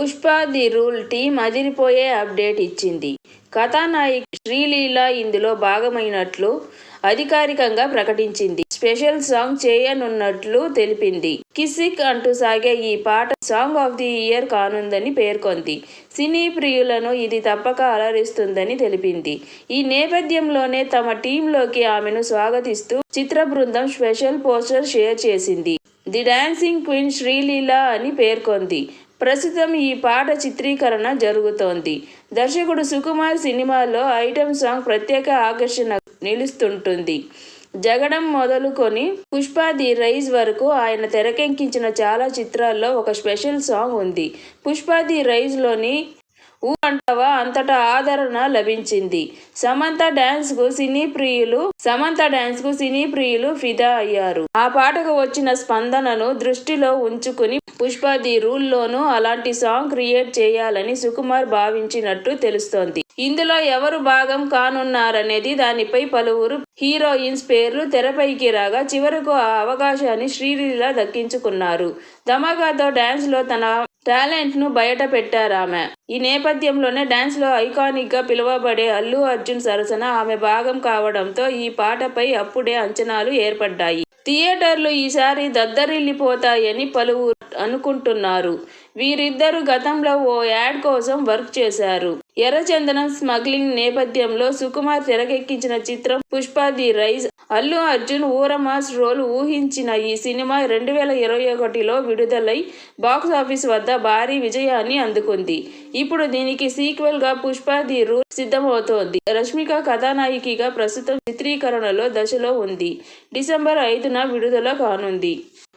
Pushpa the rule team అదిరిపోయే update ఇచ్చింది. కథానాయిక శ్రీలీల ఇందులో భాగమైనట్లు అధికారికంగా ప్రకటించింది. స్పెషల్ సాంగ్ చేయనున్నట్లు తెలిపింది. కిసిక్ అంటూ సాగే ఈ పాట సాంగ్ ఆఫ్ ది ఇయర్ కానుందని పేర్కొంది. సినీ ప్రియులను ఇది తప్పక అలరిస్తుందని తెలిపింది. ఈ నేపథ్యంలోనే తమ టీంలోకి ఆమెను స్వాగతిస్తూ చిత్ర బృందం స్పెషల్ పోస్టర్ షేర్ చేసింది. ది డాన్సింగ్ క్వీన్ శ్రీలీల అని పేర్కొంది. ప్రస్తుతం ఈ పాట చిత్రీకరణ జరుగుతోంది. దర్శకుడు సుకుమార్ సినిమాలో ఐటెం సాంగ్ ప్రత్యేక ఆకర్షణ నిలుస్తుంటుంది. జగడం మొదలుకొని పుష్ప ది రైజ్ వరకు ఆయన తెరకెక్కించిన చాలా చిత్రాల్లో ఒక స్పెషల్ సాంగ్ ఉంది. పుష్ప ది రైజ్లోని ఊ అంటావా అంతటా ఆదరణ లభించింది. సమంత డాన్స్ కు సినీ ప్రియులు ఫిదా అయ్యారు. ఆ పాటకు వచ్చిన స్పందనను దృష్టిలో ఉంచుకుని పుష్ప ది రూల్ లోనూ అలాంటి సాంగ్ క్రియేట్ చేయాలని సుకుమార్ భావించినట్టు తెలుస్తోంది. ఇందులో ఎవరు భాగం కానున్నారనేది దానిపై పలువురు హీరోయిన్స్ పేర్లు తెరపైకి రాగా చివరకు ఆ అవకాశాన్ని శ్రీలీల దక్కించుకున్నారు. ధమాకాతో డాన్స్ లో తన టాలెంట్ ను బయట పెట్టారామె. ఈ నేపథ్యంలోనే డాన్స్ లో ఐకానిక్ గా పిలువబడే అల్లు అర్జున్ సరసన ఆమె భాగం కావడంతో ఈ పాటపై అప్పుడే అంచనాలు ఏర్పడ్డాయి. థియేటర్లు ఈసారి దద్దరిల్లిపోతాయని పలువురు అనుకుంటున్నారు. వీరిద్దరూ గతంలో ఓ యాడ్ కోసం వర్క్ చేశారు. ఎర్రచందనం స్మగ్లింగ్ నేపథ్యంలో సుకుమార్ తెరకెక్కించిన చిత్రం పుష్ప ది రైజ్. అల్లు అర్జున్ ఊరమాస్ రోల్ ఊహించిన ఈ సినిమా 2021లో విడుదలై బాక్సాఫీస్ వద్ద భారీ విజయాన్ని అందుకుంది. ఇప్పుడు దీనికి సీక్వెల్ గా పుష్ప ది రూల్ సిద్ధమవుతోంది. రష్మిక కథానాయికగా ప్రస్తుతం చిత్రీకరణలో దశలో ఉంది. డిసెంబర్ 5న విడుదల కానుంది.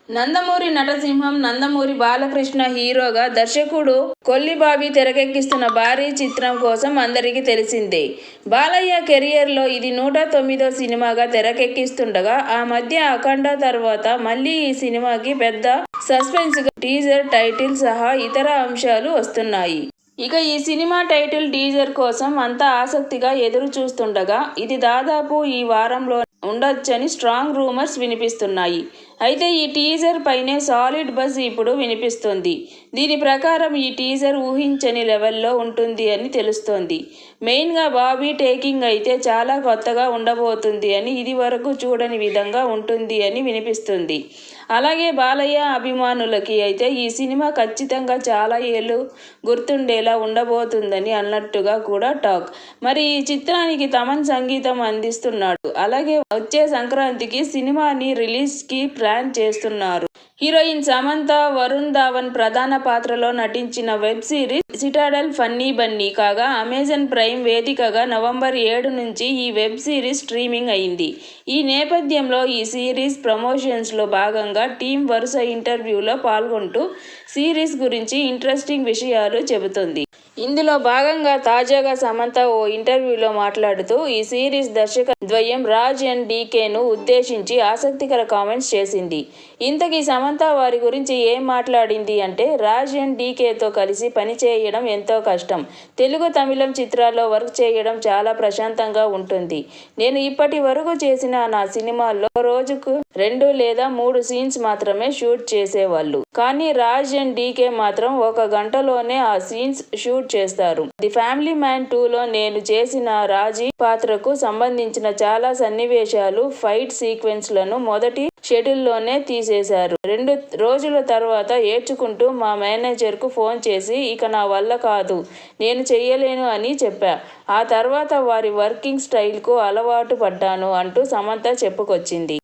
నందమూరి నటసింహం నందమూరి బాలకృష్ణ హీరోగా దర్శకుడు కొల్లిబాబీ తెరకెక్కిస్తున్న భారీ చిత్రం కోసం అందరికీ తెలిసిందే. బాలయ్య కెరియర్లో ఇది 109వ సినిమాగా తెరకెక్కిస్తుండగా ఆ మధ్య అఖండ తర్వాత మళ్లీ ఈ సినిమాకి పెద్ద సస్పెన్స్ గా టీజర్ టైటిల్ సహా ఇతర అంశాలు వస్తున్నాయి. ఇక ఈ సినిమా టైటిల్ టీజర్ కోసం అంతా ఆసక్తిగా ఎదురు చూస్తుండగా ఇది దాదాపు ఈ వారంలో ఉండొచ్చని స్ట్రాంగ్ రూమర్స్ వినిపిస్తున్నాయి. అయితే ఈ టీజర్ పైనే సాలిడ్ బజ్ ఇప్పుడు వినిపిస్తోంది. దీని ప్రకారం ఈ టీజర్ ఊహించని లెవెల్లో ఉంటుంది అని తెలుస్తోంది. మెయిన్ గా బాబీ టేకింగ్ అయితే చాలా కొత్తగా ఉండబోతుంది అని, ఇది వరకు చూడని విధంగా ఉంటుంది అని వినిపిస్తుంది. అలాగే బాలయ్య అభిమానులకి అయితే ఈ సినిమా ఖచ్చితంగా చాలా ఏళ్లు గుర్తుండేలా ఉండబోతుందని అన్నట్టుగా కూడా టాక్. మరి ఈ చిత్రానికి తమన్ సంగీతం అందిస్తున్నాడు. అలాగే వచ్చే సంక్రాంతికి సినిమాని రిలీజ్ కి ప్లాన్ చేస్తున్నారు. హీరోయిన్ సమంత, వరుణ్ ధావన్ ప్రధాన పాత్రలో నటించిన web series Citadel funny Bunny కాగా అమెజాన్ ప్రైమ్ వేదికగా నవంబర్ 7 నుంచి ఈ వెబ్ సిరీస్ స్ట్రీమింగ్ అయింది. ఈ నేపథ్యంలో ఈ సిరీస్ ప్రమోషన్స్ లో భాగంగా టీం వరుస ఇంటర్వ్యూలో పాల్గొంటూ సిరీస్ గురించి ఇంట్రెస్టింగ్ విషయాలు చెబుతుంది. ఇందులో భాగంగా తాజాగా సమంత ఓ ఇంటర్వ్యూలో మాట్లాడుతూ ఈ సిరీస్ దర్శక ద్వయం రాజ్ అండ్ డీకేను ఉద్దేశించి ఆసక్తికర కామెంట్స్ చేసింది. ఇంతకీ సమంత వారి గురించి ఏం మాట్లాడింది అంటే, రాజ్ అండ్ డీకేతో కలిసి పనిచేయడం ఎంతో కష్టం. తెలుగు, తమిళం చిత్రాల్లో వర్క్ చేయడం చాలా ప్రశాంతంగా ఉంటుంది. నేను ఇప్పటి వరకు చేసిన నా సినిమాల్లో రోజుకు 2 లేదా 3 సీన్స్ మాత్రమే షూట్ చేసేవాళ్ళు. కానీ రాజ్ అండ్ డీకే మాత్రం 1 గంటలోనే ఆ సీన్స్ షూట్ చేస్తారు. ది ఫ్యామిలీ మ్యాన్ 2లో నేను చేసిన రాజీ పాత్రకు సంబంధించిన చాలా సన్నివేశాలు, ఫైట్ సీక్వెన్స్ లను మొదటి షెడ్యూల్లోనే తీసేశారు. 2 రోజుల తర్వాత ఏడ్చుకుంటూ మా మేనేజర్ కు ఫోన్ చేసి ఇక నా వల్ల కాదు, నేను చెయ్యలేను అని చెప్పా. ఆ తర్వాత వారి వర్కింగ్ స్టైల్ కు అలవాటు పడ్డాను అంటూ సమంత చెప్పుకొచ్చింది.